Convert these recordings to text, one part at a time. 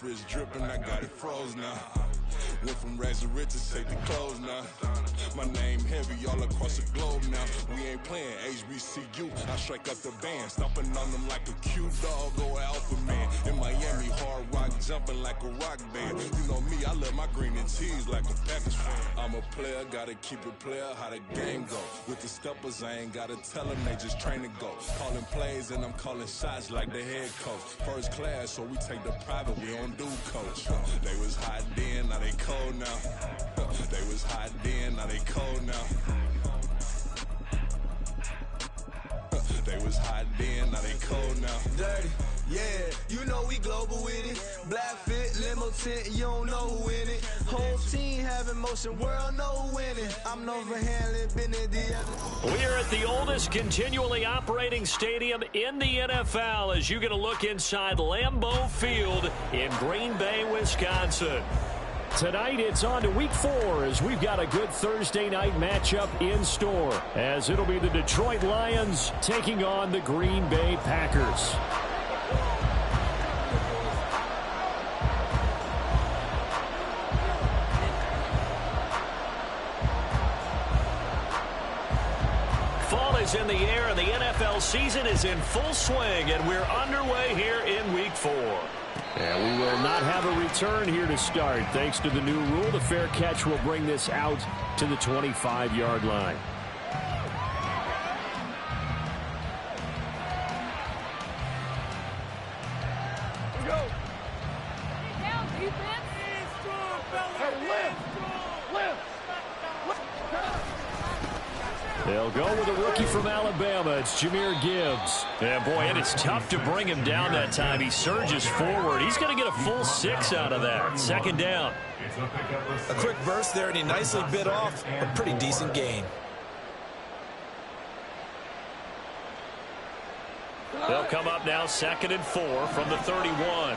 Wrist dripping, I got it froze now. Went from rags to riches, take the clothes now. My name heavy all across the globe now. We ain't playing HBCU, I strike up the band. Stomping on them like a cute dog or alpha man. In Miami, hard rock jumping like a rock band. You know me, I love my green and tees like a Packers fan. I'm a player, gotta keep it player, how the game go. With the steppers, I ain't gotta tell them, they just train to go. Calling plays and I'm calling shots like the head coach. First class, so we take the private, we don't do coach. They was hot then, now they cold now. They was hot then, now they cold now. They was hot then, now they cold now. Dirty, yeah, you know we global with it. Black fit, limo tint, you don't know who in it. Whole team having motion, world know winning. I'm known for handling business the other. We are at the oldest continually operating stadium in the NFL as you get a look inside Lambeau Field in Green Bay, Wisconsin. Tonight, it's on to Week 4 as we've got a good Thursday night matchup in store, as it'll be the Detroit Lions taking on the Green Bay Packers. Fall is in the air, and the NFL season is in full swing, and we're underway here in Week 4. And we will not have a return here to start. Thanks to the new rule, the fair catch will bring this out to the 25-yard line. Here we go. Down, defense. Hey, lift. They'll go with a rookie from Alabama. It's Jahmyr Gibbs. Yeah, boy, and it's tough to bring him down that time. He surges forward. He's going to get a full 6 out of that. Second down. A quick burst there, and he nicely bit off a pretty decent gain. They'll come up now 2nd and 4 from the 31.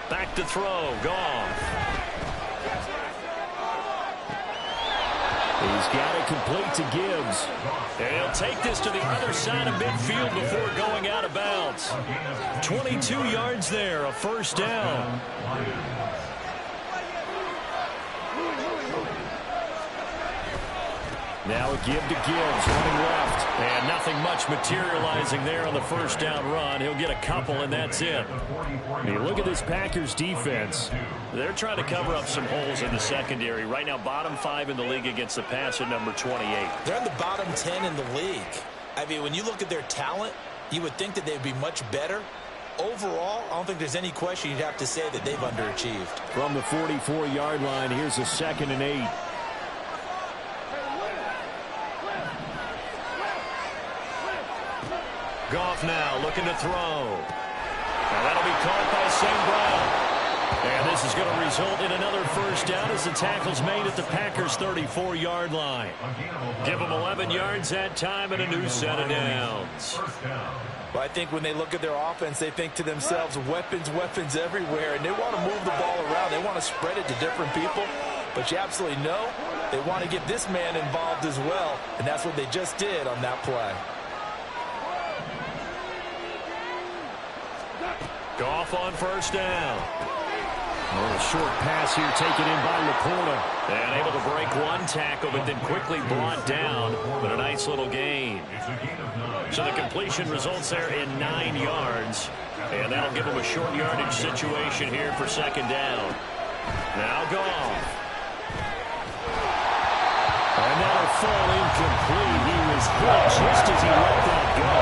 Back to throw. Goff. He's got it complete to Gibbs. And he'll take this to the other side of midfield before going out of bounds. 22 yards there, a first down. Now a give to Gibbs, running left. And nothing much materializing there on the first down run. He'll get a couple, and that's it. You look at this Packers defense. They're trying to cover up some holes in the secondary. Right now, bottom 5 in the league against the pass at number 28. They're in the bottom 10 in the league. I mean, when you look at their talent, you would think that they'd be much better. Overall, I don't think there's any question you'd have to say that they've underachieved. From the 44-yard line, here's a 2nd and 8. Goff now looking to throw. And that'll be caught by St. Brown. And this is going to result in another first down as the tackle's made at the Packers' 34-yard line. Give them 11 yards that time and a new set of downs. Well, I think when they look at their offense, they think to themselves, weapons everywhere, and they want to move the ball around. They want to spread it to different people, but you absolutely know they want to get this man involved as well, and that's what they just did on that play. Goff on first down. A short pass here taken in by Laporta. And able to break one tackle, but then quickly brought down. But a nice little gain. So the completion results there in 9 yards. And that'll give him a short yardage situation here for second down. Now Goff. And that'll fall incomplete. He was hit just as he let that go.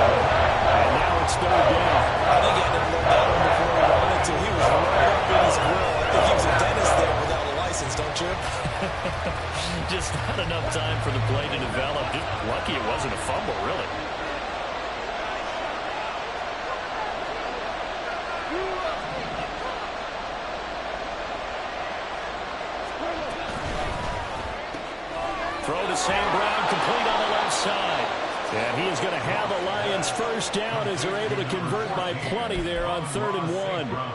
And now it's third down. I think he had to look that one before he ran it, he was right up in his grill. I think he was a dentist there without a license, don't you? Just not enough time for the play to develop. Just lucky it wasn't a fumble, really. Throw to St. Brown, complete on the left side. And he is going to have the Lions first down as they're able to convert by plenty there on 3rd and 1.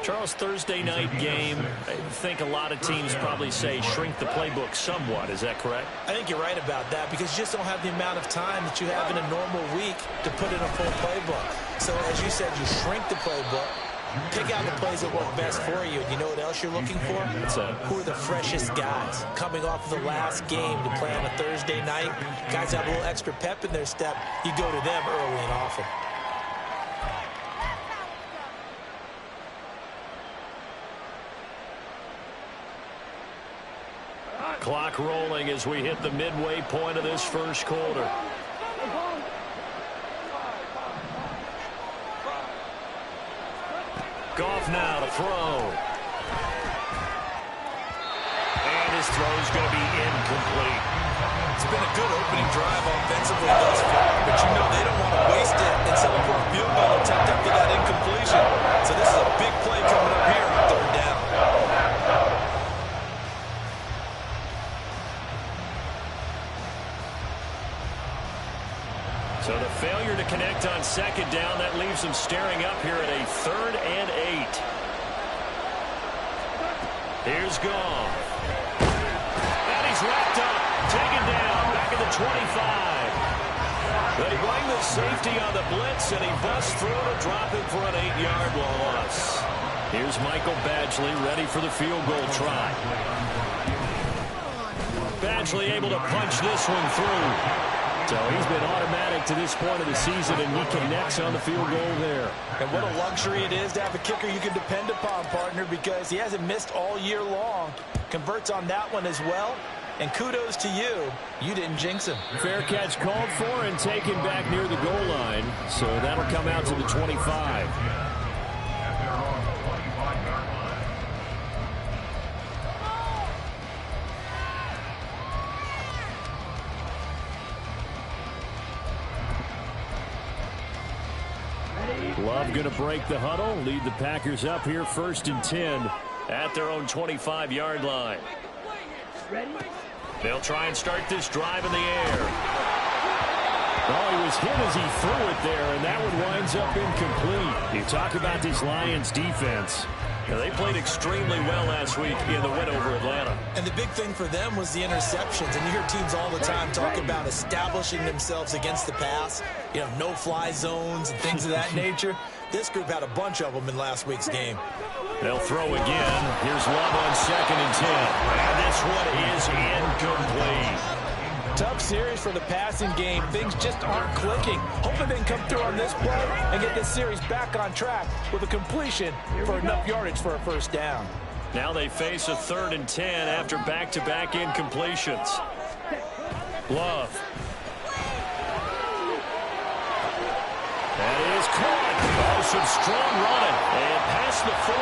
Charles, Thursday night game, I think a lot of teams probably say shrink the playbook somewhat. Is that correct? I think you're right about that because you just don't have the amount of time that you have in a normal week to put in a full playbook. So, as you said, you shrink the playbook, pick out the plays that work best for you. And you know what else you're looking for? Who are the freshest guys coming off of the last game to play on a Thursday night? Guys have a little extra pep in their step. You go to them early and often. Clock rolling as we hit the midway point of this first quarter. Goff now to throw. And his throw's going to be incomplete. It's been a good opening drive offensively thus far, but you know they don't want to waste it and settle for a field goal attempt after that incompletion. So this is a big play coming up here on third down. So the failure to connect on second down, that leaves them staring up here at a 3rd and 8. Here's Goff. And he's wrapped up, taken down, back at the 25. They bring the safety on the blitz, and he busts through to drop it for an 8-yard loss. Here's Michael Badgley ready for the field goal try. Badgley able to punch this one through. So he's been automatic to this point of the season, and he connects on the field goal there. And what a luxury it is to have a kicker you can depend upon, partner, because he hasn't missed all year long. Converts on that one as well. And kudos to you. You didn't jinx him. Fair catch called for and taken back near the goal line. So that'll come out to the 25. Love going to break the huddle, lead the Packers up here 1st and 10 at their own 25-yard line. They'll try and start this drive in the air. Oh, he was hit as he threw it there, and that one winds up incomplete. You talk about this Lions defense. Now, they played extremely well last week in the win over Atlanta. And the big thing for them was the interceptions. And you hear teams all the time talk about establishing themselves against the pass. You know, no-fly zones and things of that nature. This group had a bunch of them in last week's game. They'll throw again. Here's Love on 2nd and 10. And this one is incomplete. Tough series for the passing game. Things just aren't clicking. Hoping they can come through on this play and get this series back on track with a completion for enough yardage for a first down. Now they face a 3rd and 10 after back-to-back incompletions. Love. That is caught. Oh, some strong running. And past the 40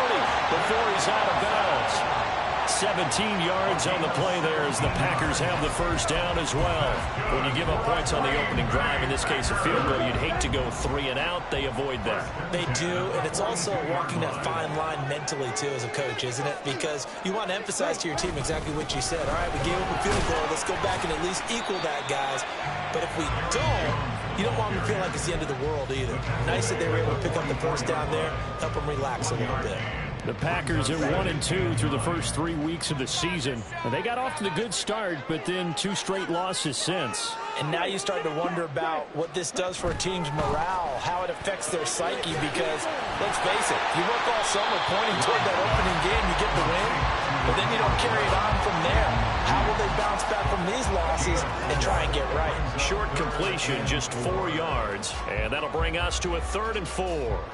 before he's out of bounds. 17 yards on the play there as the Packers have the first down as well. When you give up points on the opening drive, in this case a field goal, you'd hate to go 3 and out. They avoid that. They do, and it's also walking that fine line mentally, too, as a coach, isn't it? Because you want to emphasize to your team exactly what you said. All right, we gave up a field goal. Let's go back and at least equal that, guys. But if we don't, you don't want them to feel like it's the end of the world either. Nice that they were able to pick up the first down there, help them relax a little bit. The Packers are 1-2 through the first 3 weeks of the season. And they got off to the good start, but then 2 straight losses since. And now you start to wonder about what this does for a team's morale, how it affects their psyche, because, let's face it, you work all summer pointing toward that opening game, you get the win, but then you don't carry it on from there. How will they bounce back from these losses and try and get right? Short completion, just 4 yards, and that'll bring us to a 3rd and 4.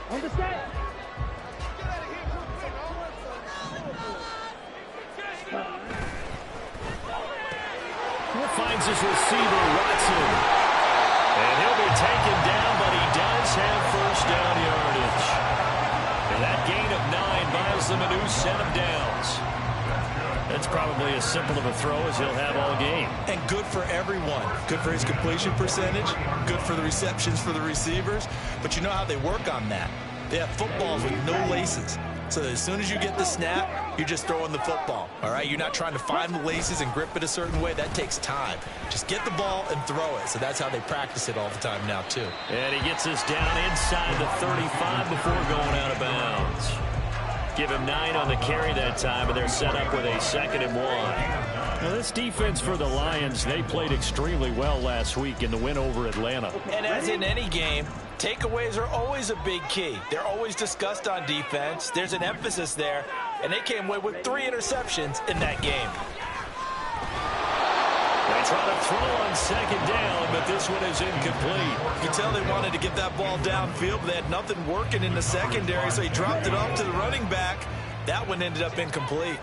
Understand? Finds his receiver, Watson. And he'll be taken down, but he does have first down yardage. And that gain of 9 buys them a new set of downs. That's probably as simple of a throw as he'll have all game. And good for everyone. Good for his completion percentage. Good for the receptions for the receivers. But you know how they work on that. They have footballs with no laces. So as soon as you get the snap, you're just throwing the football. All right? You're not trying to find the laces and grip it a certain way. That takes time. Just get the ball and throw it. So that's how they practice it all the time now, too. And he gets us down inside the 35 before going out of bounds. Give him 9 on the carry that time, and they're set up with a 2nd and 1. Now, this defense for the Lions, they played extremely well last week in the win over Atlanta. And as in any game, takeaways are always a big key. They're always discussed on defense. There's an emphasis there, and they came away with 3 interceptions in that game. They try to throw on second down, but this one is incomplete. You can tell they wanted to get that ball downfield, but they had nothing working in the secondary, so he dropped it off to the running back. That one ended up incomplete.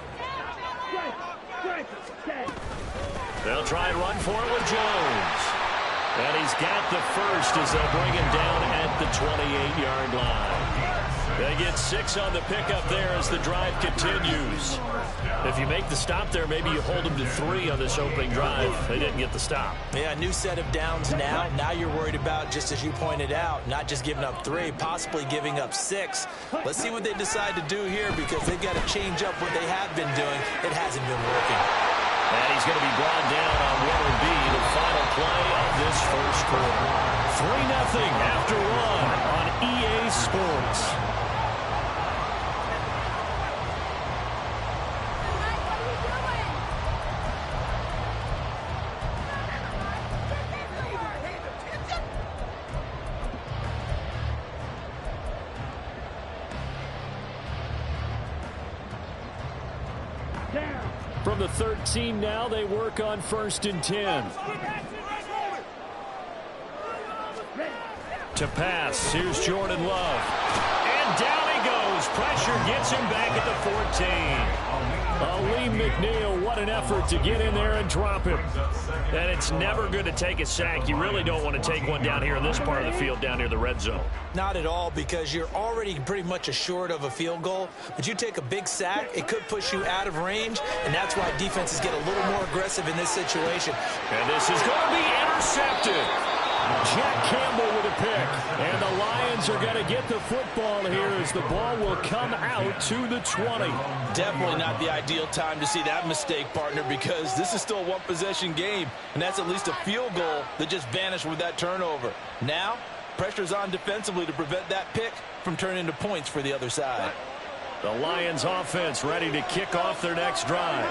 They'll try and run for it with Jones. And he's got the first as they'll bring him down at the 28-yard line. They get 6 on the pickup there as the drive continues. If you make the stop there, maybe you hold them to 3 on this opening drive. They didn't get the stop. Yeah, new set of downs now. Now you're worried about, just as you pointed out, not just giving up 3, possibly giving up 6. Let's see what they decide to do here because they've got to change up what they have been doing. It hasn't been working. And he's going to be brought down on what will be the final play of this first quarter. 3-0 after 1 on EA Sports. From the 13 now, they work on 1st and 10. To pass, here's Jordan Love. And down he goes. Pressure gets him back at the 14. Lee McNeil, what an effort to get in there and drop him. And it's never good to take a sack. You really don't want to take one down here in this part of the field, down near the red zone. Not at all, because you're already pretty much assured of a field goal. But you take a big sack, it could push you out of range, and that's why defenses get a little more aggressive in this situation. And this is going to be intercepted. Jack Campbell with a pick. And the Lions are going to get the football here as the ball will come out to the 20. Definitely not the ideal time to see that mistake, partner, because this is still a one-possession game, and that's at least a field goal that just vanished with that turnover. Now, pressure's on defensively to prevent that pick from turning into points for the other side. The Lions offense ready to kick off their next drive.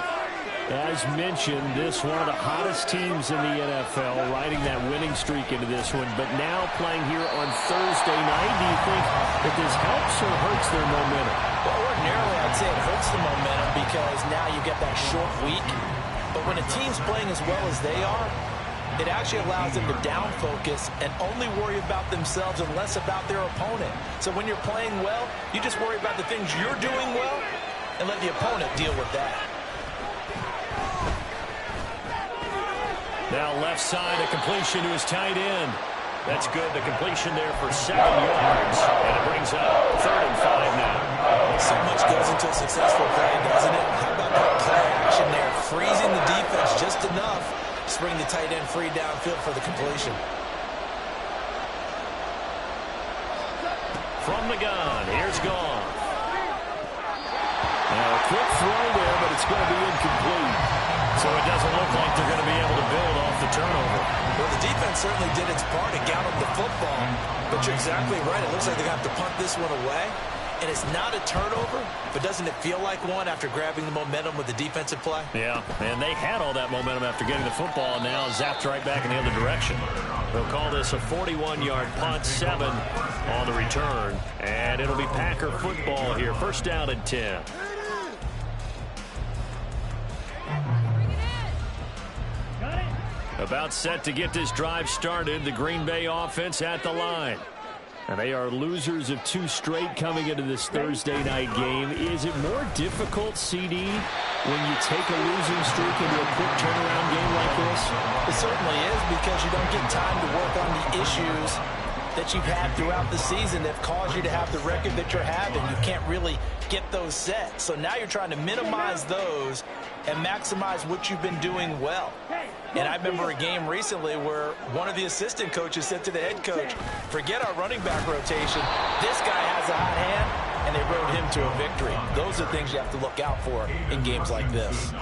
As mentioned, this one of the hottest teams in the NFL, riding that winning streak into this one, but now playing here on Thursday night. Do you think that this helps or hurts their momentum? Well, ordinarily, I'd say it hurts the momentum because now you get that short week. But when a team's playing as well as they are, it actually allows them to down focus and only worry about themselves and less about their opponent. So when you're playing well, you just worry about the things you're doing well and let the opponent deal with that. Now left side, a completion to his tight end. That's good. The completion there for 7 yards. And it brings up 3rd and 5 now. So much goes into a successful play, doesn't it? How about that play action there? Freezing the defense just enough to bring the tight end free downfield for the completion. From the gun, here's Goff. Now a quick throw there, but it's going to be incomplete. So it doesn't look like they're going to be able to build off the turnover. Well, the defense certainly did its part to gallop the football. But you're exactly right. It looks like they're going to have to punt this one away. And it's not a turnover, but doesn't it feel like one after grabbing the momentum with the defensive play? Yeah, and they had all that momentum after getting the football, and now zapped right back in the other direction. They'll call this a 41-yard punt, 7 on the return. And it'll be Packer football here. 1st down and 10. About set to get this drive started. The Green Bay offense at the line. And they are losers of 2 straight coming into this Thursday night game. Is it more difficult, CD, when you take a losing streak into a quick turnaround game like this? It certainly is, because you don't get time to work on the issues that you've had throughout the season that caused you to have the record that you're having. You can't really get those set. So now you're trying to minimize those and maximize what you've been doing well. And I remember a game recently where one of the assistant coaches said to the head coach, forget our running back rotation. This guy has a hot hand, and they rode him to a victory. Those are things you have to look out for in games like this.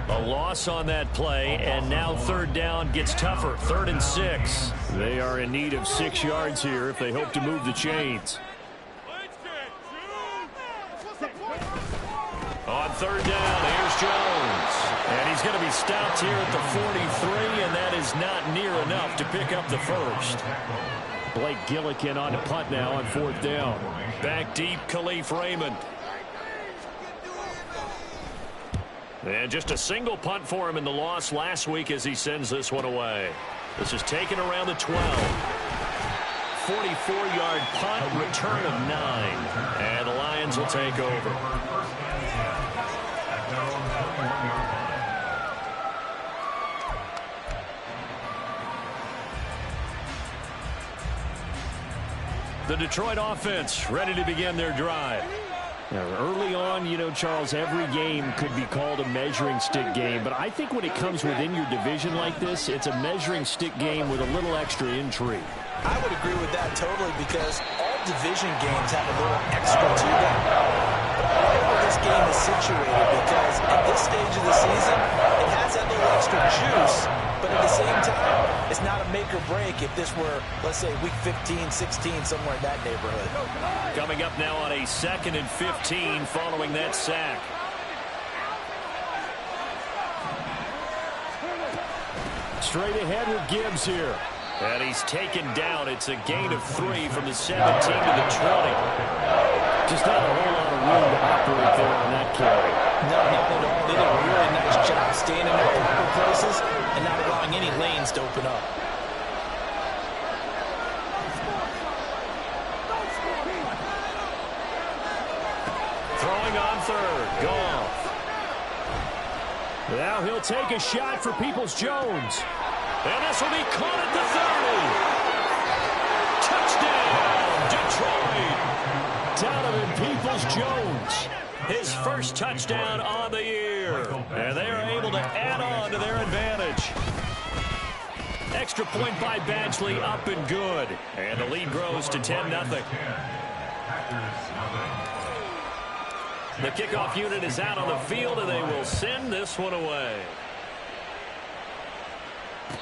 A loss on that play, and now 3rd down gets tougher. 3rd and 6. They are in need of 6 yards here if they hope to move the chains. On 3rd down, here's Jones. And he's going to be stopped here at the 43, and that is not near enough to pick up the first. Blake Gillikin on to punt now on 4th down. Back deep, Khalif Raymond. And just a single punt for him in the loss last week as he sends this one away. This is taken around the 12. 44-yard punt, return of 9. And the Lions will take over. The Detroit offense ready to begin their drive. Now, early on, you know, Charles, every game could be called a measuring stick game. But I think when it comes within your division like this, it's a measuring stick game with a little extra intrigue. I would agree with that totally because all division games have a little extra to them. But I like where this game is situated because at this stage of the season, it has that little extra juice. But at the same time, it's not a make or break if this were, let's say, week 15, 16, somewhere in that neighborhood. Coming up now on a 2nd and 15 following that sack. Straight ahead with Gibbs here. And he's taken down. It's a gain of 3 from the 17 to the 20. Just not a whole lot of room to operate there on that carry. No, not at all. They did a really nice job standing in proper places and not allowing any lanes to open up. Throwing on 3rd. Goff. Now he'll take a shot for Peoples-Jones. And this will be caught at the 30. Touchdown, Detroit. Donovan Peoples-Jones. His first touchdown on the year. And they are able to add on to their advantage. Extra point by Badgley, up and good. And the lead grows to 10-0. The kickoff unit is out on the field, and they will send this one away.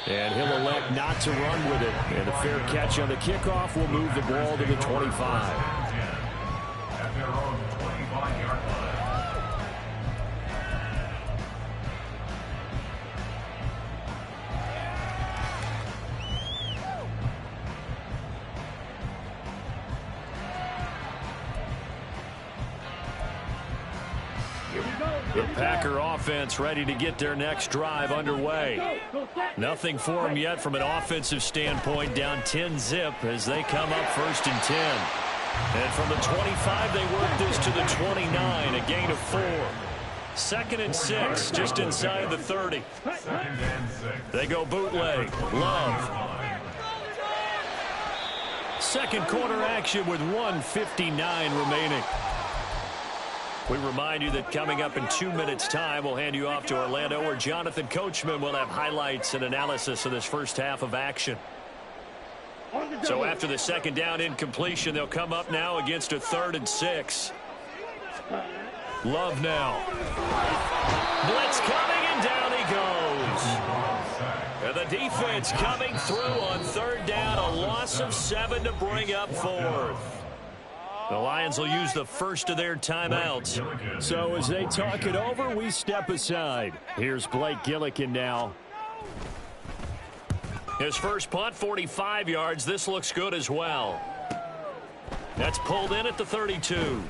And he'll elect not to run with it. And a fair catch on the kickoff will move the ball to the 25. The Packer offense ready to get their next drive underway. Nothing for them yet from an offensive standpoint. Down 10-zip as they come up 1st and 10. And from the 25, they work this to the 29, a gain of 4. 2nd and 6, just inside the 30. They go bootleg. Love. Second quarter action with 1:59 remaining. We remind you that coming up in 2 minutes' time, we'll hand you off to Orlando, where Jonathan Coachman will have highlights and analysis of this first half of action. So after the 2nd down incompletion, they'll come up now against a 3rd and 6. Love now. Blitz coming, and down he goes. And the defense coming through on 3rd down, a loss of 7 to bring up 4th. The Lions will use the first of their timeouts. So as they talk it over, we step aside. Here's Blake Gillikin now. His first punt, 45 yards. This looks good as well. That's pulled in at the 32.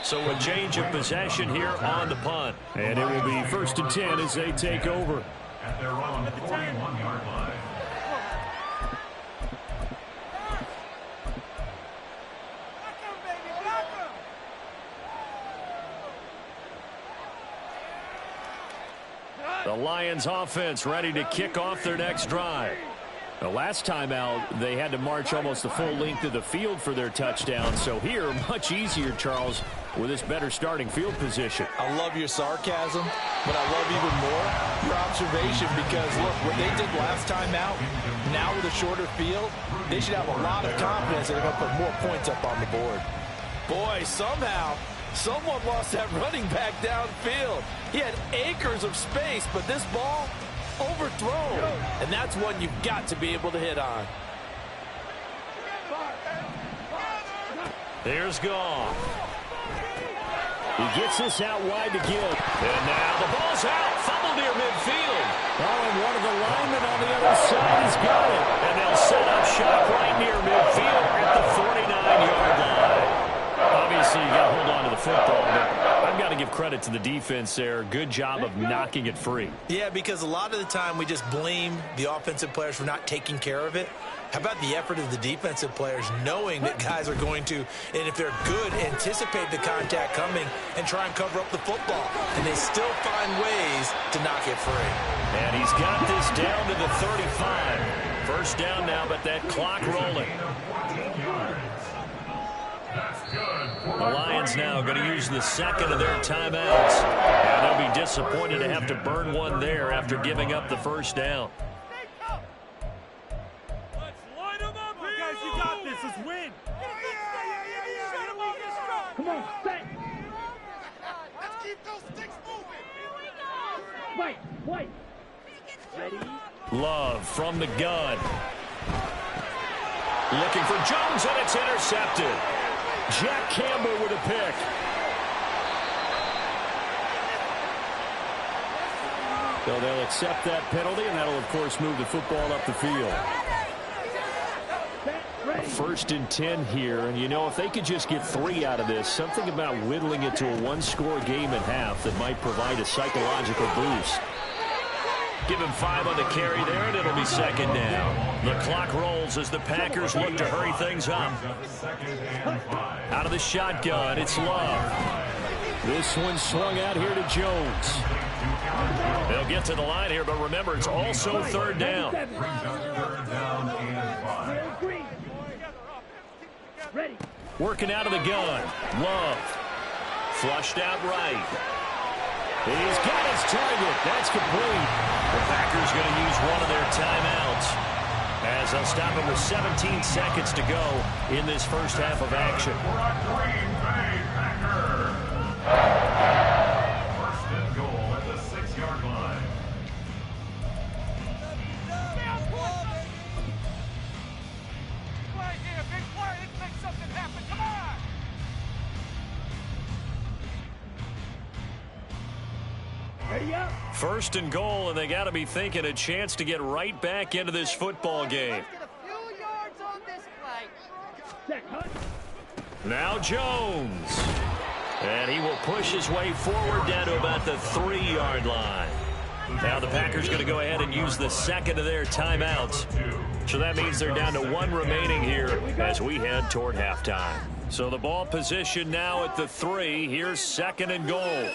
So a change of possession here on the punt. And it will be 1st and 10 as they take over. At their own 41-yard line. The Lions offense ready to kick off their next drive. The last time out, they had to march almost the full length of the field for their touchdown. So here, much easier, Charles, with this better starting field position. I love your sarcasm, but I love even more your observation because, look, what they did last time out, now with a shorter field, they should have a lot of confidence that they're going to put more points up on the board. Boy, somehow, someone lost that running back downfield. He had acres of space, but this ball overthrown. And that's one you've got to be able to hit on. Here's Goff. He gets this out wide to give. And now the ball's out. Fumble near midfield. Oh, and one of the linemen on the other side has got it. And they'll set up shop right near midfield at the 49-yard line. Obviously, you got to hold on to the football, but I've got to give credit to the defense there. Good job of knocking it free. Yeah, because a lot of the time we just blame the offensive players for not taking care of it. How about the effort of the defensive players knowing that guys are going to, and if they're good, anticipate the contact coming and try and cover up the football. And they still find ways to knock it free. And he's got this down to the 35. First down now, but that clock rolling. The Lions now going to use the second of their timeouts. And they'll be disappointed to have to burn one there after giving up the first down. Win. Come on, set. Let's keep those sticks moving. Wait. Ready? Love from the gun. Looking for Jones, and it's intercepted. Jack Campbell with a pick. So they'll accept that penalty, and that'll, of course, move the football up the field. First and 10 here, and you know, if they could just get 3 out of this, something about whittling it to a one-score game at half that might provide a psychological boost. Give him 5 on the carry there, and it'll be second down. The clock rolls as the Packers look to hurry things up. Out of the shotgun, it's Love. This one swung out here to Jones. They'll get to the line here, but remember, it's also third down. Ready. Working out of the gun. Love. Flushed out right. He's got his target. That's complete. The Packers going to use one of their timeouts as they'll stop him with 17 seconds to go in this first half of action. First and goal at the 6-yard line. Ready up. First and goal, and they got to be thinking a chance to get right back into this football game. Get a few yards on this play. Set, cut. Now Jones. And he will push his way forward down to about the 3-yard line. Now the Packers going to go ahead and use the second of their timeouts. So that means they're down to 1 remaining here as we head toward halftime. So the ball position now at the 3. Here's second and goal.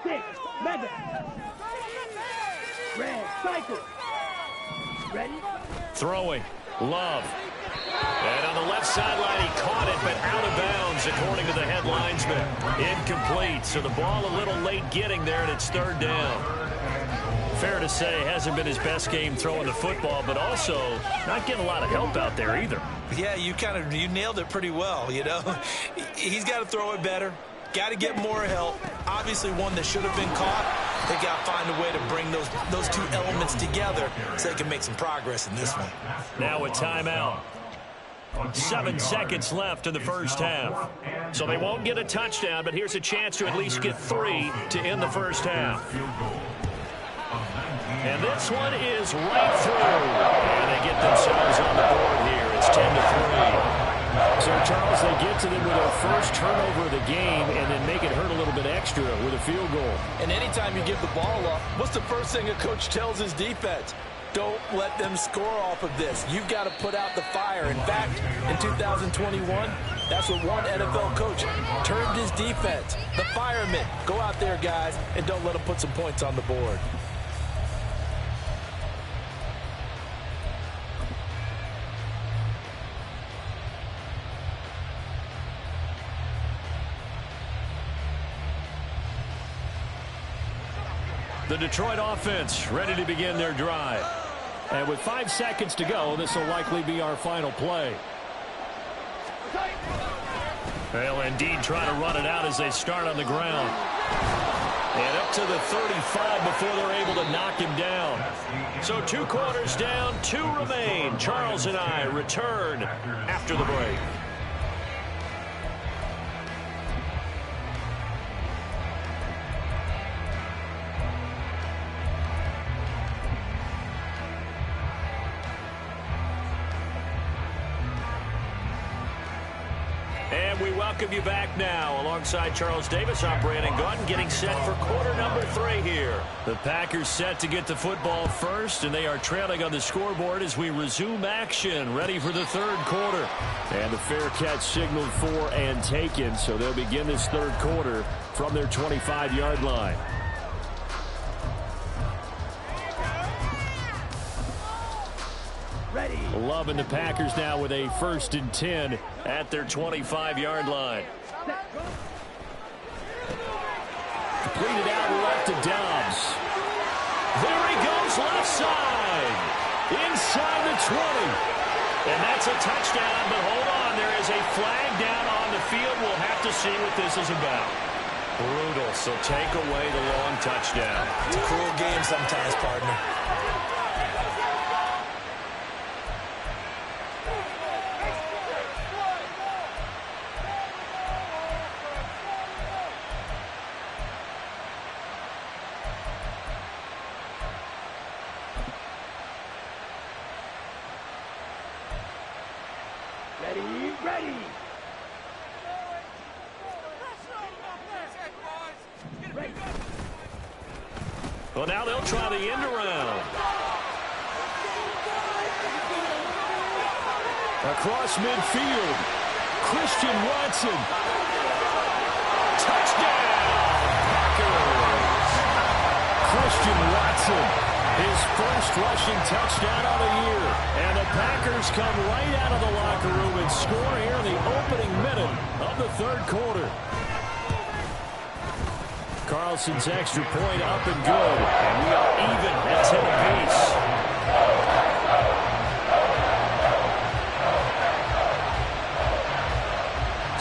6, 11. Red, cycle. Ready? Throwing. Love. And on the left sideline, he caught it, but out of bounds, according to the head linesman. Incomplete. So the ball a little late getting there, and it's third down. Fair to say, hasn't been his best game throwing the football, but also not getting a lot of help out there either. Yeah, you nailed it pretty well, you know. He's got to throw it better. Got to get more help. Obviously one that should have been caught. They got to find a way to bring those two elements together so they can make some progress in this one. Now a timeout. 7 seconds left in the first half. So they won't get a touchdown, but here's a chance to at least get 3 to end the first half. And this one is right through. And they get themselves on the board here. It's 10-3. So, Charles, they get to them with their first turnover of the game and then make it hurt a little bit extra with a field goal. And anytime you give the ball up, what's the first thing a coach tells his defense? Don't let them score off of this. You've got to put out the fire. In fact, in 2021, that's what one NFL coach termed his defense. The firemen. Go out there, guys, and don't let them put some points on the board. The Detroit offense ready to begin their drive. And with 5 seconds to go, this will likely be our final play. They'll indeed try to run it out as they start on the ground. And up to the 35 before they're able to knock him down. So 2 quarters down, 2 remain. Charles and I return after the break. And we welcome you back now. Alongside Charles Davis, I'm Brandon Gaudin, getting set for quarter number 3 here. The Packers set to get the football first, and they are trailing on the scoreboard as we resume action, ready for the third quarter. And the fair catch signaled for and taken, so they'll begin this third quarter from their 25-yard line. Ready. Loving the Packers now with a 1st and 10 at their 25-yard line. Completed out left to Dobbs. There he goes left side. Inside the 20. And that's a touchdown, but hold on. There is a flag down on the field. We'll have to see what this is about. Brutal, so take away the long touchdown. It's a cruel game sometimes, partner. Ready. Well, now they'll try the end around. Across midfield, Christian Watson. Touchdown, Packers. Christian Watson, his first rushing touchdown of the year. And the Packers come right out of the locker room and score here in the opening minute of the third quarter. Carlson's extra point up and good. And we are even at 10 apiece.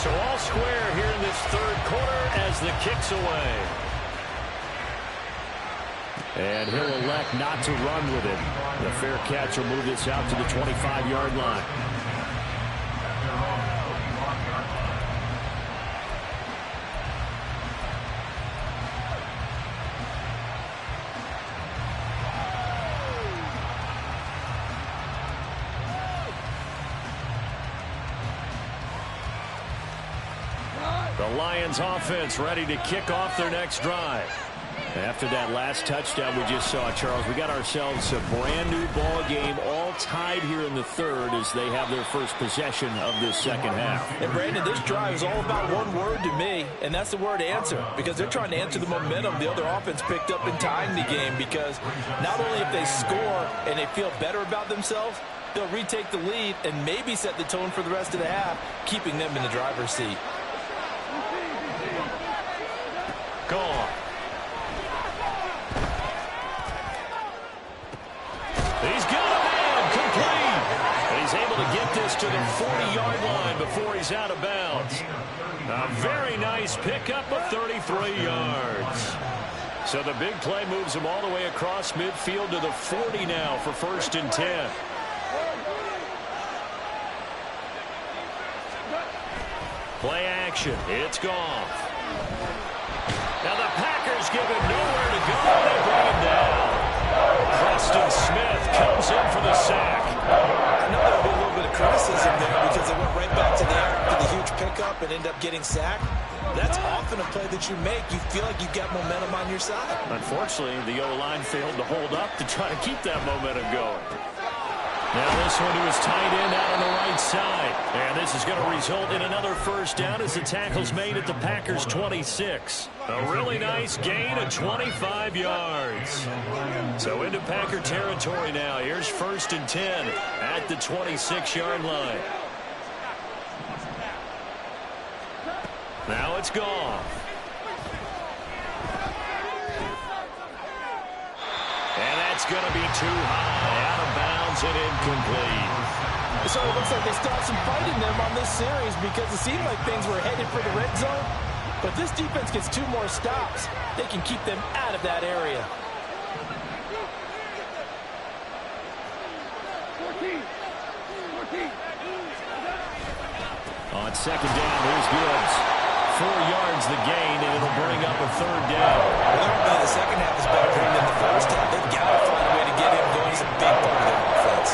So all square here in this third quarter as the kick's away. And he'll elect not to run with it. The fair catch will move this out to the 25-yard line. The Lions offense ready to kick off their next drive. After that last touchdown we just saw, Charles, we got ourselves a brand-new ball game, all tied here in the third as they have their first possession of this second half. And, Brandon, this drive is all about one word to me, and that's the word answer, because they're trying to answer the momentum the other offense picked up in tying the game, because not only if they score and they feel better about themselves, they'll retake the lead and maybe set the tone for the rest of the half, keeping them in the driver's seat. Gone. He's got a man complete. And he's able to get this to the 40-yard line before he's out of bounds. A very nice pickup of 33 yards. So the big play moves him all the way across midfield to the 40 now for 1st and 10. Play action. It's gone. Now the Packers give him nowhere to go. They bring him down. Preston Smith comes in for the sack. I know there'll be a little bit of criticism there because they went right back to the huge pickup and end up getting sacked. That's often a play that you make. You feel like you've got momentum on your side. Unfortunately, the O-line failed to hold up to try to keep that momentum going. Now this one to his tight end out on the right side. And this is going to result in another first down as the tackle's made at the Packers' 26. A really nice gain of 25 yards. So into Packer territory now. Here's 1st and 10 at the 26-yard line. Now it's gone. And that's going to be too high. Out of bounds and incomplete. So it looks like they still have some fight in them on this series because it seemed like things were headed for the red zone. But this defense gets 2 more stops. They can keep them out of that area. 14. On second down, here's Gibbs. 4 yards the gain, and it'll bring up a third down. Well, the second half is better than the first half. They've got to find a way to get him going. He's a big part of their offense.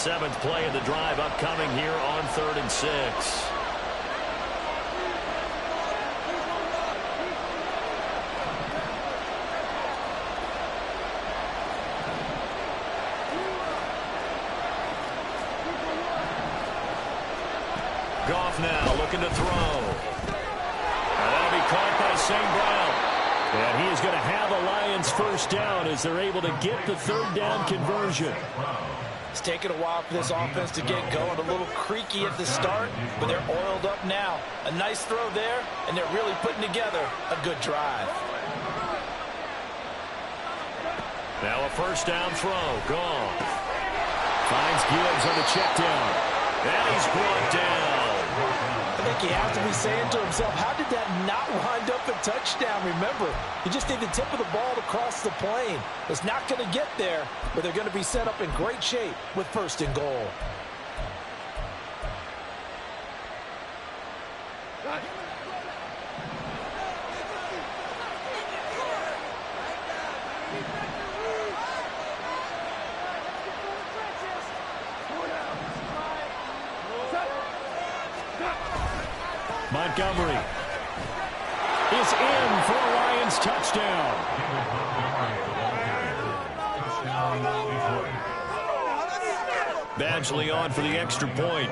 7th play of the drive upcoming here on 3rd and 6. Goff now looking to throw. And that'll be caught by St. Brown. And he is going to have a Lions first down as they're able to get the 3rd down conversion. It's taken a while for this offense to get going. A little creaky at the start, but they're oiled up now. A nice throw there, and they're really putting together a good drive. Now a first down throw. Goff finds Gibbs on the check down. And he's brought down. I think he has to be saying to himself, how did that not wind up a touchdown? Remember, you just need the tip of the ball to cross the plane. It's not going to get there, but they're going to be set up in great shape with 1st and goal. Montgomery is in for a Lions touchdown. Badgley on for the extra point.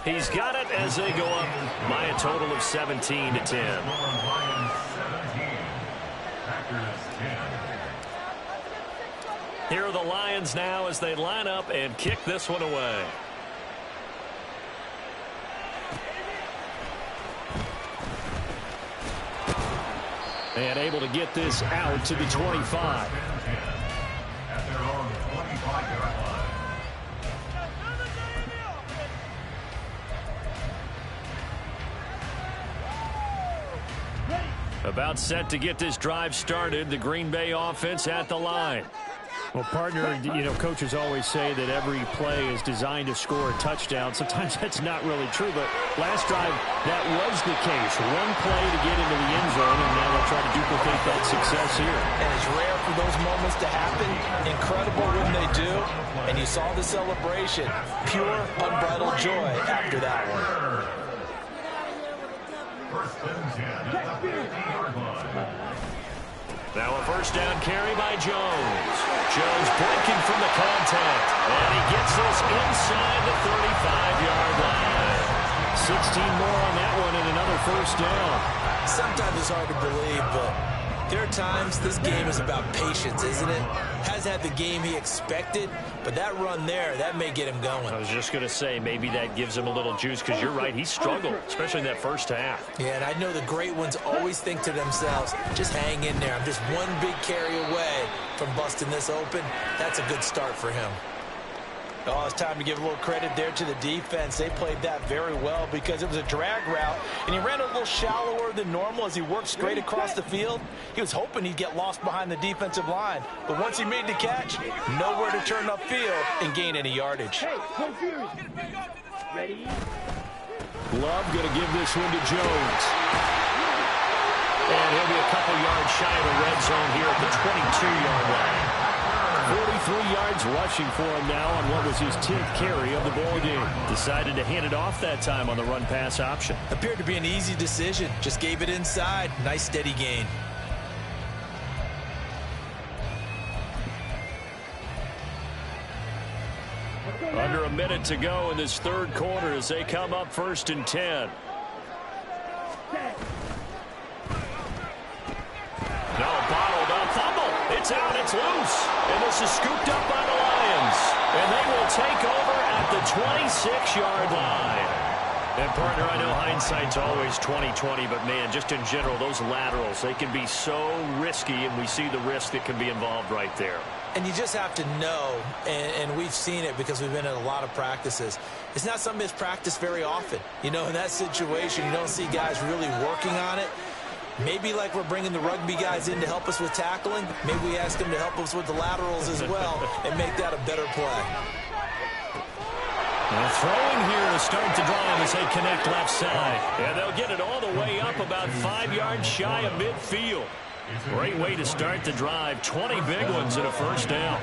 He's got it as they go up by a total of 17-10. Here are the Lions now as they line up and kick this one away. And able to get this out to the 25. At their own 25-yard line. About set to get this drive started. The Green Bay offense at the line. Well, partner, you know, coaches always say that every play is designed to score a touchdown. Sometimes that's not really true, but last drive, that was the case. One play to get into the end zone, and now they'll try to duplicate that success here. And it's rare for those moments to happen. Incredible when they do. And you saw the celebration. Pure, unbridled joy after that one. First and 10 at the 50-yard line. Now a first down carry by Jones. Jones breaking from the contact. And he gets this inside the 35-yard line. 16 more on that one and another first down. Sometimes it's hard to believe, but there are times this game is about patience, isn't it? Hasn't had the game he expected, but that run there, that may get him going. I was just going to say, maybe that gives him a little juice, because you're right, he struggled, especially in that first half. Yeah, and I know the great ones always think to themselves, just hang in there. I'm just one big carry away from busting this open. That's a good start for him. Oh, it's time to give a little credit there to the defense. They played that very well because it was a drag route, and he ran a little shallower than normal as he worked straight across the field. He was hoping he'd get lost behind the defensive line, but once he made the catch, nowhere to turn upfield and gain any yardage. Ready? Love going to give this one to Jones. And he'll be a couple yards shy of the red zone here at the 22-yard line. 43 yards rushing for him now on what was his 10th carry of the ball game. Decided to hand it off that time on the run-pass option. Appeared to be an easy decision. Just gave it inside. Nice steady gain. Under a minute to go in this third quarter as they come up 1st and 10. No, bottled up, fumble. It's out, it's loose. And this is scooped up by the Lions. And they will take over at the 26-yard line. And, partner, I know hindsight's always 20/20, but, man, just in general, those laterals, they can be so risky, and we see the risk that can be involved right there. And you just have to know, and we've seen it because we've been in a lot of practices, it's not something that's practiced very often. You know, in that situation, you don't see guys really working on it. Maybe like we're bringing the rugby guys in to help us with tackling, maybe we ask them to help us with the laterals as well and make that a better play. And throwing here to start the drive as they connect left side. And they'll get it all the way up about 5 yards shy of midfield. Great way to start the drive. 20 big ones and a first down.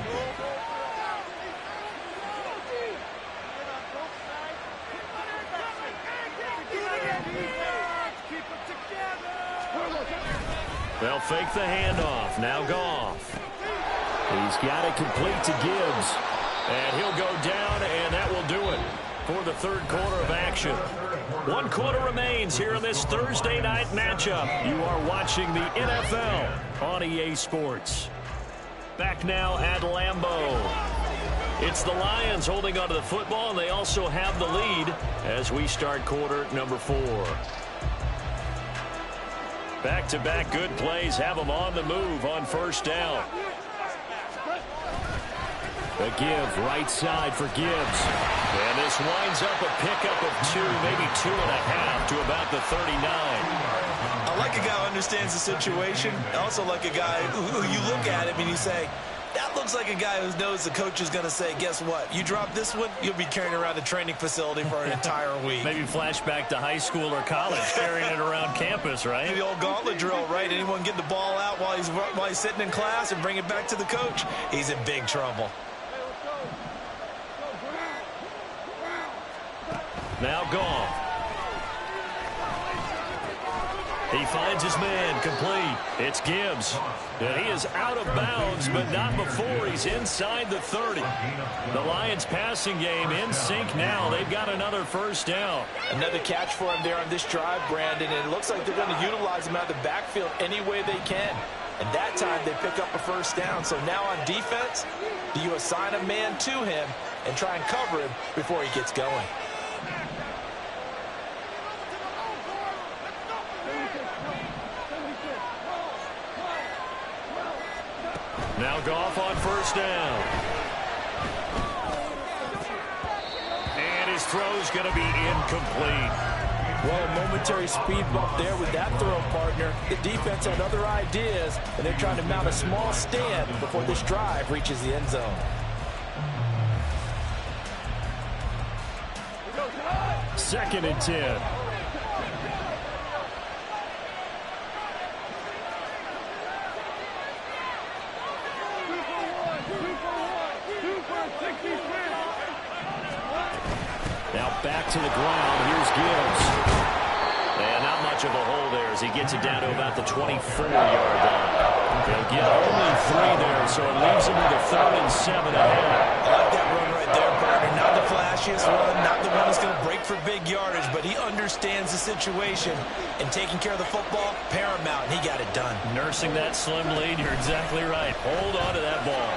They'll fake the handoff. Now Goff. He's got it complete to Gibbs. And he'll go down, and that will do it for the third quarter of action. 1 quarter remains here in this Thursday night matchup. You are watching the NFL on EA Sports. Back now at Lambeau. It's the Lions holding onto the football, and they also have the lead as we start quarter number 4. Back-to-back good plays have them on the move on first down. The give right side for Gibbs. And this winds up a pickup of 2, maybe 2.5 to about the 39. I like a guy who understands the situation. I also like a guy who you look at him and you say, that looks like a guy who knows the coach is going to say, guess what? You drop this one, you'll be carrying around the training facility for an entire week. Maybe flashback to high school or college, carrying it around campus, right? The old gauntlet drill, right? Anyone get the ball out while he's sitting in class and bring it back to the coach, he's in big trouble. Now Goff. He finds his man complete. It's Gibbs. And he is out of bounds, but not before he's inside the 30. The Lions passing game in sync now. They've got another first down. Another catch for him there on this drive, Brandon. And it looks like they're going to utilize him out of the backfield any way they can. And that time they pick up a first down. So now on defense, do you assign a man to him and try and cover him before he gets going? Now Goff on first down. And his throw's going to be incomplete. Well, a momentary speed bump there with that throw, partner. The defense had other ideas, and they're trying to mount a small stand before this drive reaches the end zone. Second and 10. Now back to the ground. Here's Gibbs. And not much of a hole there as he gets it down to about the 24-yard line. They'll get only 3 there, so it leaves him with a 3rd and 7 ahead. I like that run right there, partner. Not the flashiest run, not the one that's going to break for big yardage, but he understands the situation, and taking care of the football, paramount, and he got it done. Nursing that slim lead, you're exactly right. Hold on to that ball.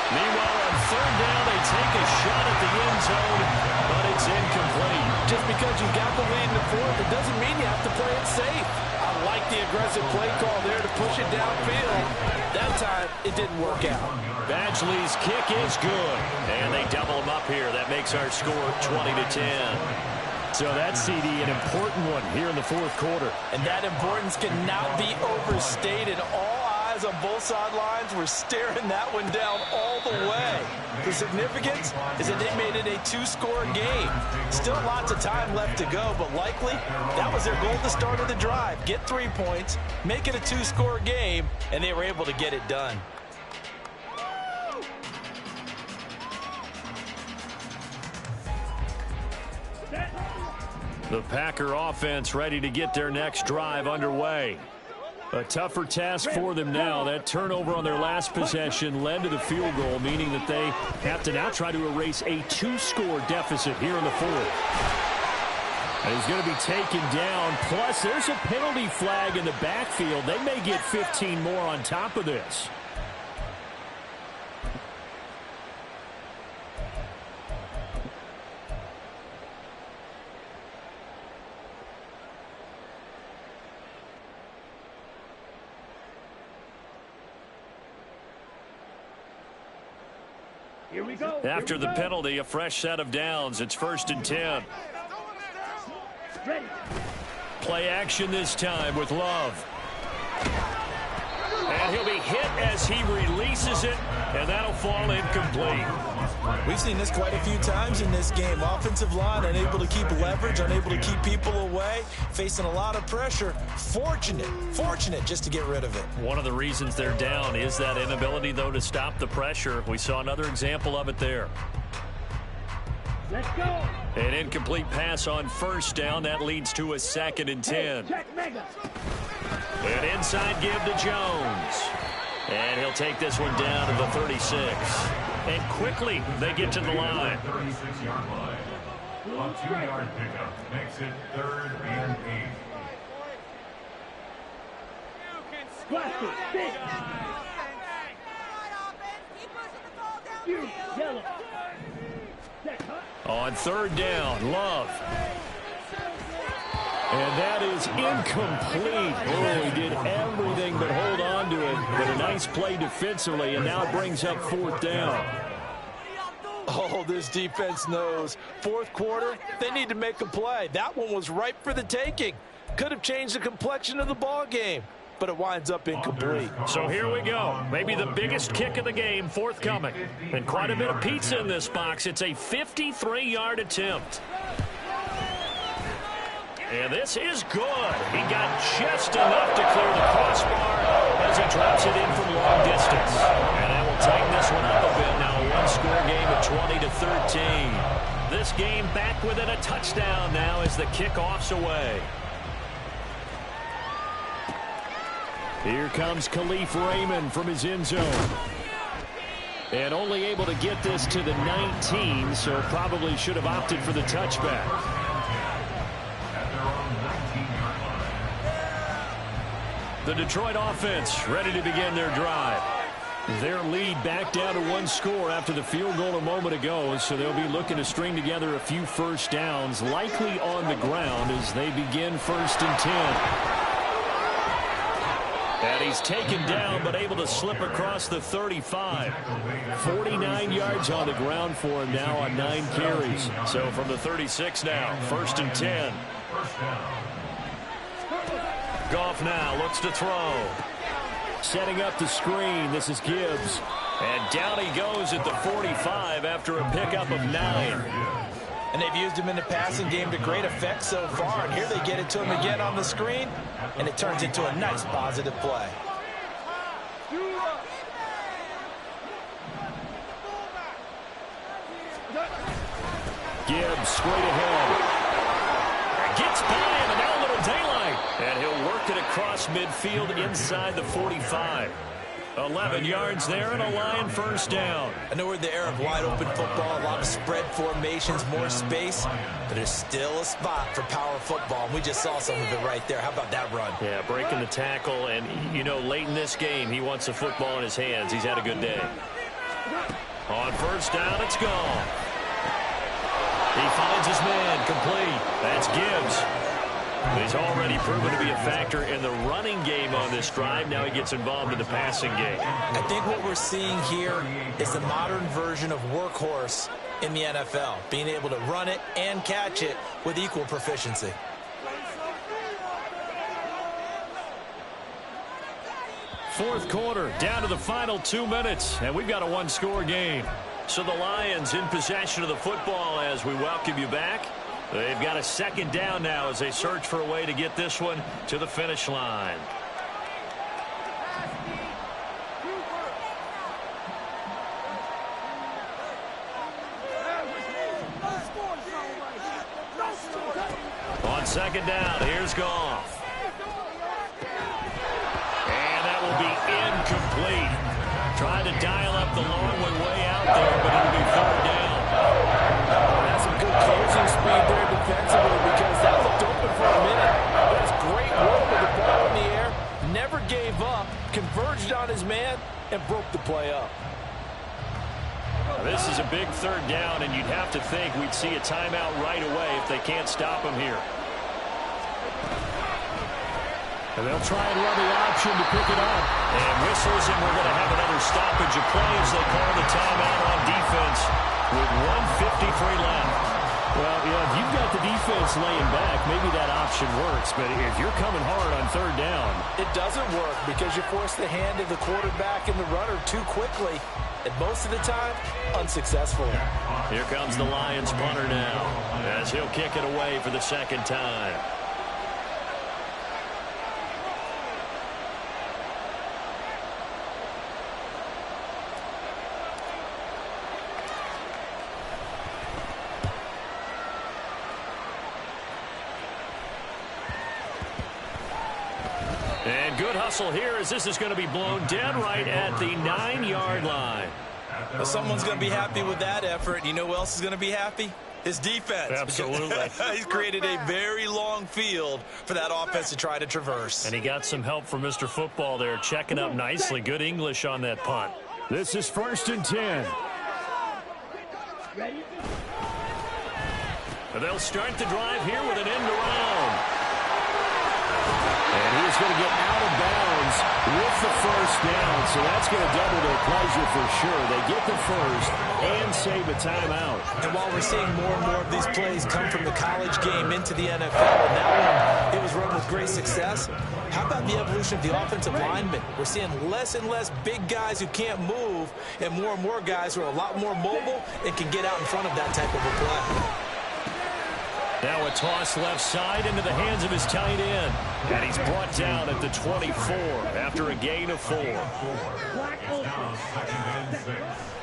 Meanwhile, on third down, they take a shot at the end zone, but it's incomplete. Just because you got the lead in the fourth, it doesn't mean you have to play it safe. I like the aggressive play call there to push it downfield. That time, it didn't work out. Badgley's kick is good, and they double him up here. That makes our score 20-10. So that CD, an important one here in the fourth quarter. And that importance cannot be overstated. All eyes on both sidelines were staring that one down all the way. The significance is that they made it a 2-score game. Still lots of time left to go, but likely that was their goal at the start of the drive. Get 3 points, make it a 2-score game, and they were able to get it done. The Packer offense ready to get their next drive underway. A tougher task for them now. That turnover on their last possession led to the field goal, meaning that they have to now try to erase a 2-score deficit here in the fourth. And he's going to be taken down. Plus, there's a penalty flag in the backfield. They may get 15 more on top of this. Here we go. After the penalty, a fresh set of downs. It's 1st and 10. Ready. Play action this time with Love. And And he'll be hit as he releases it, and that'll fall incomplete. We've seen this quite a few times in this game. Offensive line unable to keep leverage, unable to keep people away, facing a lot of pressure. Fortunate just to get rid of it. One of the reasons they're down is that inability, though, to stop the pressure. We saw another example of it there. Let's go. An incomplete pass on first down. That leads to a 2nd and 10. Check mega. An inside give to Jones. And he'll take this one down to the 36. And quickly they get to the line. 36-yard line. A 2-yard pickup makes it 3rd and 8. Blast it. Big. You yellow. Check, huh? On 3rd down, Love. And that is incomplete. Oh, he did everything but hold on to it. But a nice play defensively, and now it brings up 4th down. Oh, this defense knows. 4th quarter, they need to make a play. That one was ripe for the taking. Could have changed the complexion of the ball game, but it winds up incomplete. So here we go. Maybe the biggest kick of the game forthcoming. And quite a bit of pizza in this box. It's a 53-yard attempt. And this is good. He got just enough to clear the crossbar as he drops it in from long distance. And that will tighten this one up a bit now. A one-score game at 20-13. This game back within a touchdown now as the kickoff's away. Here comes Khalif Raymond from his end zone. And only able to get this to the 19, so probably should have opted for the touchback. The Detroit offense ready to begin their drive. Their lead back down to 1 score after the field goal a moment ago, so they'll be looking to string together a few first downs, likely on the ground as they begin 1st and 10. And he's taken down but able to slip across the 35. 49 yards on the ground for him now on 9 carries. So from the 36 now, 1st and 10. Goff now looks to throw. Setting up the screen, this is Gibbs. And down he goes at the 45 after a pickup of 9. And they've used him in the passing game to great effect so far. And here they get it to him again on the screen, and it turns into a nice positive play. Gibbs straight ahead. Gets by him, and now a little daylight. And he'll work it across midfield inside the 45. 11 yards there and a Lion 1st down. I know we're in the era of wide-open football, a lot of spread formations, more space, but there's still a spot for power football, and we just saw some of it right there. How about that run? Yeah, breaking the tackle, and, you know, late in this game, he wants the football in his hands. He's had a good day. On 1st down, it's gone. He finds his man, complete. That's Gibbs. He's already proven to be a factor in the running game on this drive. Now he gets involved in the passing game. I think what we're seeing here is the modern version of workhorse in the NFL, being able to run it and catch it with equal proficiency. Fourth quarter, down to the final 2 minutes, and we've got a 1-score game. So the Lions in possession of the football as we welcome you back. They've got a 2nd down now as they search for a way to get this one to the finish line. On 2nd down, here's Goff. And that will be incomplete. Trying to dial up the long one way out there, but it'll be 3rd down. That's some good closing speed there defensively because that looked open for a minute. That's great work with the ball in the air. Never gave up, converged on his man, and broke the play up. This is a big 3rd down, and you'd have to think we'd see a timeout right away if they can't stop him here. And they'll try and run the option to pick it up. And whistles, and we're going to have another stoppage of play as they call the timeout on defense with 1:53 left. Well, yeah, if you've got the defense laying back, maybe that option works. But if you're coming hard on third down, it doesn't work because you force the hand of the quarterback and the runner too quickly. And most of the time, unsuccessfully. Here comes the Lions punter now as he'll kick it away for the second time. And good hustle here as this is going to be blown dead right at the 9-yard line. Well, someone's going to be happy with that effort. You know who else is going to be happy? His defense. Absolutely. He's created a very long field for that offense to try to traverse. And he got some help from Mr. Football there, checking up nicely. Good English on that punt. This is 1st and 10. And they'll start the drive here with an end around. And he is going to get out of bounds with the first down, so that's going to double their pleasure for sure. They get the first and save a timeout. And while we're seeing more and more of these plays come from the college game into the NFL, and that one, it was run with great success, how about the evolution of the offensive linemen? We're seeing less and less big guys who can't move and more guys who are a lot more mobile and can get out in front of that type of a play. Now a toss left side into the hands of his tight end. And he's brought down at the 24 after a gain of 4.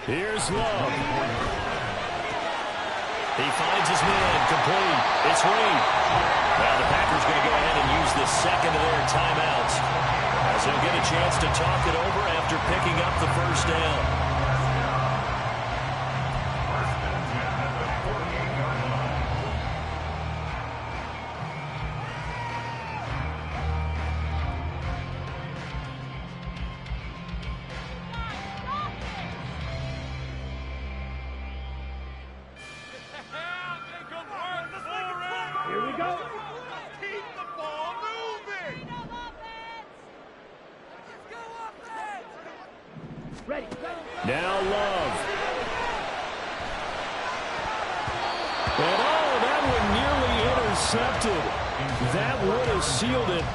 Here's Love. He finds his man, complete. It's Reed. Now the Packers going to go ahead and use the second of their timeouts as they'll get a chance to talk it over after picking up the first down. Here we go. Keep the ball moving. Ready. Now Love. And that one nearly intercepted. That would have sealed it.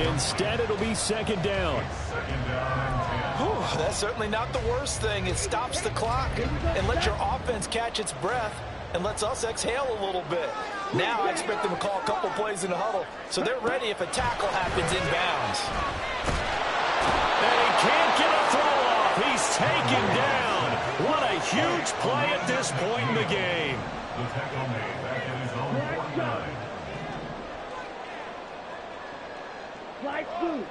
Instead, it'll be second down. Whew, that's certainly not the worst thing. It stops the clock and lets your offense catch its breath and lets us exhale a little bit. Now I expect them to call a couple plays in the huddle so they're ready if a tackle happens inbounds. And he can't get a throw off. He's taken down. What a huge play at this point in the game. The tackle made back in his own 49. Flag blue.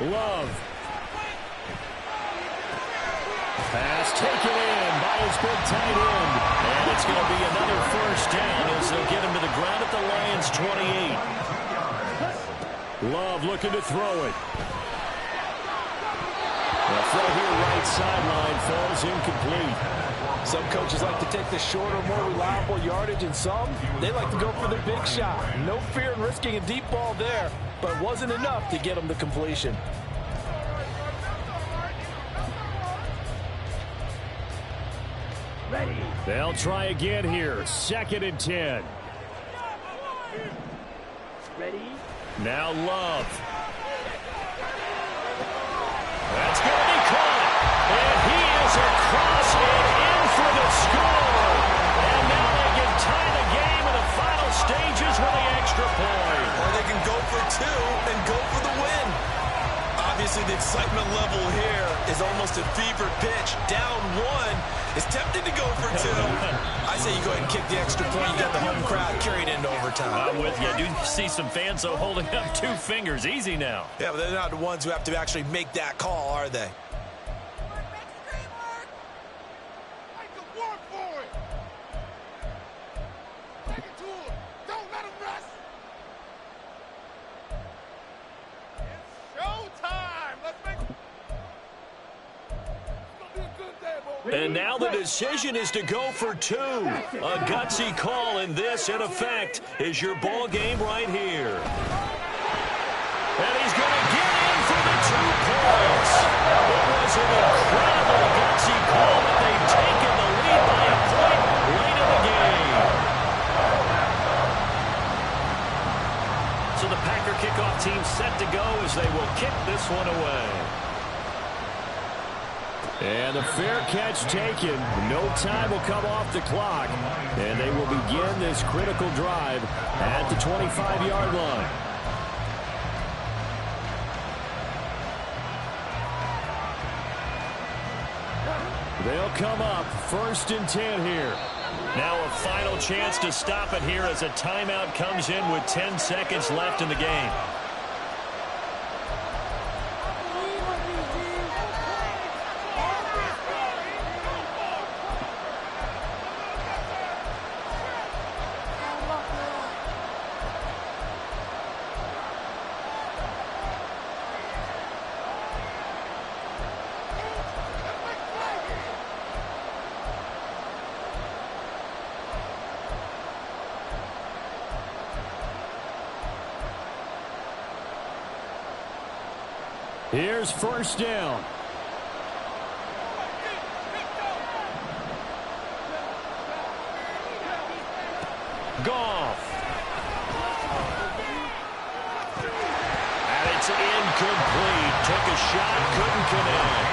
Love. Pass taken in by his big tight end. And it's going to be another first down as they'll get him to the ground at the Lions' 28. Love looking to throw it. The throw here right sideline falls incomplete. Some coaches like to take the shorter, more reliable yardage, and some, they like to go for the big shot. No fear in risking a deep ball there, but it wasn't enough to get them to completion. Ready. They'll try again here. 2nd and 10. Ready. Now Love. That's going to be caught. And he is across and in for the score. And now they can tie the game in the final stages with the extra point. Or they can go for 2 and go for the win. Obviously, the excitement level here is almost a fever pitch. Down 1 is tempted to go for 2. I say you go ahead and kick the extra point. You got the home crowd carried into overtime. I'm with you. I do see some fans, though, holding up 2 fingers. Easy now. Yeah, but they're not the ones who have to actually make that call, are they? Make them work for it. Take it to him. Don't let him rest. It's showtime. Let's make it. It's going to be a good day, boy. And now the decision is to go for 2. A gutsy call, and this, in effect, is your ball game right here. And he's going to get in for the 2 points. It was an incredible gutsy call, but they've taken the lead by a point So the Packer kickoff team set to go as they will kick this one away. And the fair catch taken. No time will come off the clock. And they will begin this critical drive at the 25-yard line. They'll come up 1st and 10 here. Now a final chance to stop it here as a timeout comes in with 10 seconds left in the game. Here's 1st down. Goff. And it's incomplete. Took a shot, couldn't connect.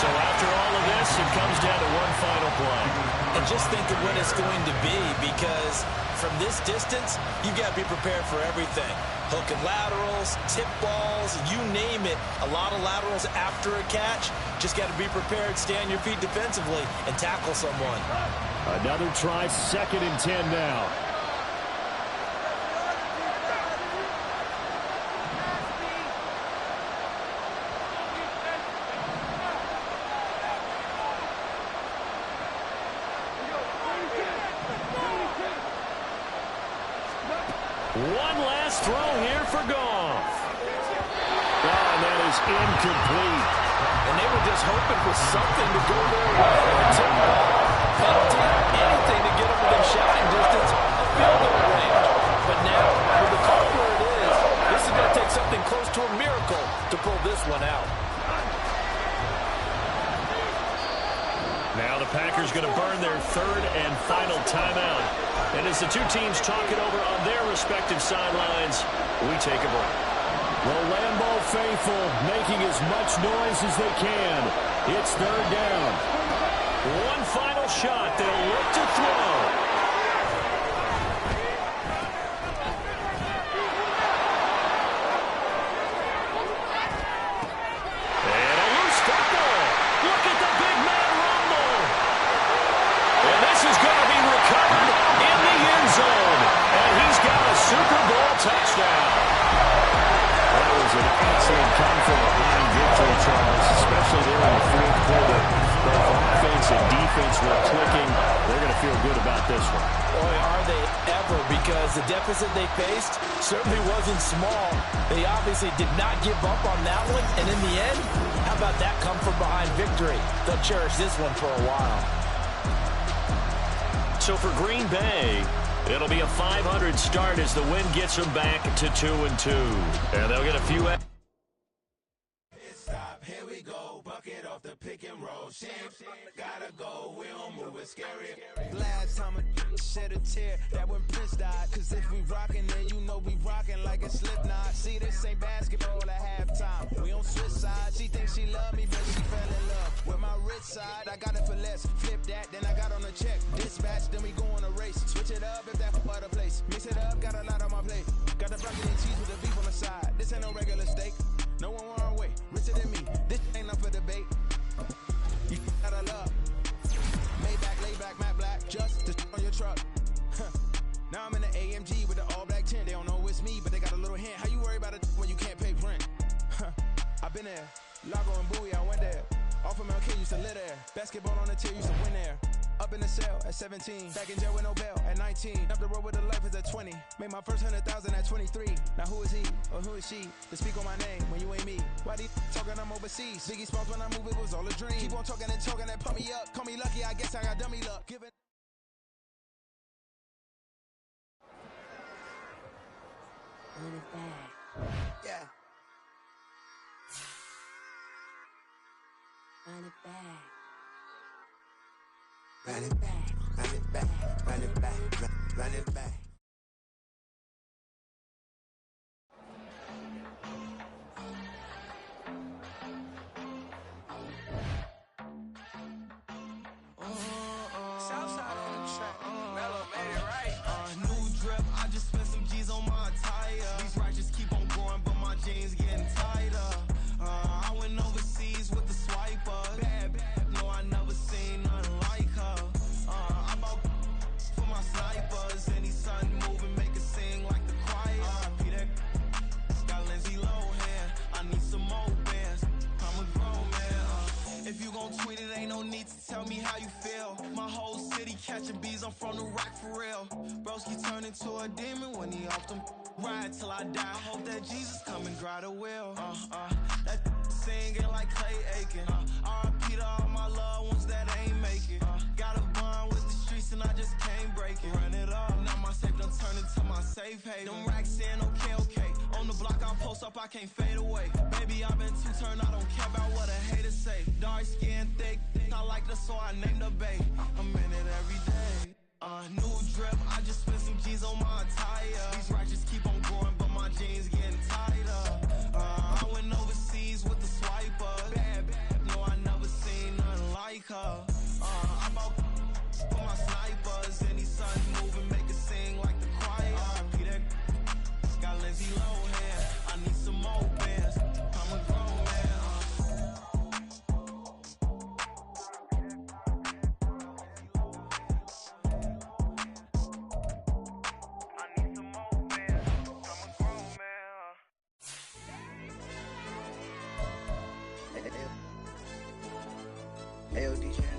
So after all of this, it comes down to one final play. And just think of what it's going to be, because from this distance, you've got to be prepared for everything. Hook and laterals, tip balls, you name it. A lot of laterals after a catch. Just got to be prepared, stay on your feet defensively, and tackle someone. Another try, 2nd and 10 now. One last throw here for Goff. And that is incomplete. And they were just hoping for something to go their way. A tip ball, penalty, anything to get them within shouting distance of field goal range. But now, with the clock where it is, this is going to take something close to a miracle to pull this one out. Now the Packers going to burn their 3rd and final timeout. And as the two teams talk it over on their respective sidelines, we take a break. The Lambeau faithful making as much noise as they can. It's 3rd down. One final shot. They'll look to throw. And a loose football. Look at the big man rumble. And this is going to be recovered in the end zone. And he's got a Super Bowl touchdown. That was an excellent come from behind victory, Charles, especially there in the 4th quarter. Both offense and defense were clicking. They're going to feel good about this one. Boy, are they ever, because the deficit they faced certainly wasn't small. They obviously did not give up on that one, and in the end, how about that come from behind victory? They'll cherish this one for a while. So for Green Bay, it'll be a 500 start as the win gets them back to 2-2. And they'll get a few... Stop, here we go, bucket off the pick and roll. Gotta go, we don't move it, scary. Last time a shed a tear, that when Prince died. Cause if we rockin', then you know we rockin' like a Slipknot. See, this ain't basketball at halftime. We on switch side, she thinks she love me, but she fell in love with my rich side. I got it for less, flip that, then I got on a check. Dispatch, then we go on a race. Switch it up if that other place. Mix it up, got a lot on my plate. Got the broccoli and cheese with the beef on the side. This ain't no regular steak. No one wrong way, richer than me. This ain't up for debate. You out of love. Maybach, layback, matte black, just to on your truck. Now I'm in the AMG with the all black tint. They don't know it's me, but they got a little hint. How you worry about it when you can't pay rent? I've been there. Lago and Bowie, I went there. Off of Mount K, used to live there. Basketball on the tier, used to win there. Up in the cell at 17. Back in jail with no bail at 19. Up the road with the life is at 20. Made my first 100,000 at 23. Now who is he or who is she to speak on my name when you ain't me? Why these talking I'm overseas? Biggie Smalls when I move it was all a dream. Keep on talking and pump me up. Call me lucky, I guess I got dummy luck. Give it. Run it back. Yeah. Run it back. Run it back. Run it back. Run it back. Run it back. a demon when he off them. Ride till I die. I hope that Jesus come and grind the wheel. That singing like Clay Aiken. R.I.P. to all my loved ones that ain't make it. Got a bond with the streets and I just can't break it. Run it up, now my safe done turn into my safe haven. Them racks in, okay. On the block I post up, I can't fade away. Baby, I've been too turned, I don't care about what a hater say. Dark skin, thick, I like the so I named the bay. I'm in it every day. New drip, I just spent some G's on my attire. These ratchets keep on growing, but my jeans getting tighter. I went overseas with the swiper. Bad, no, I never seen nothing like her. I bought for my snipers, and these sons moving, make it sing like the choir. R.I.P. that got Lindsay Lohan. I need some more bands. I'm a grown man. Hey, DJ.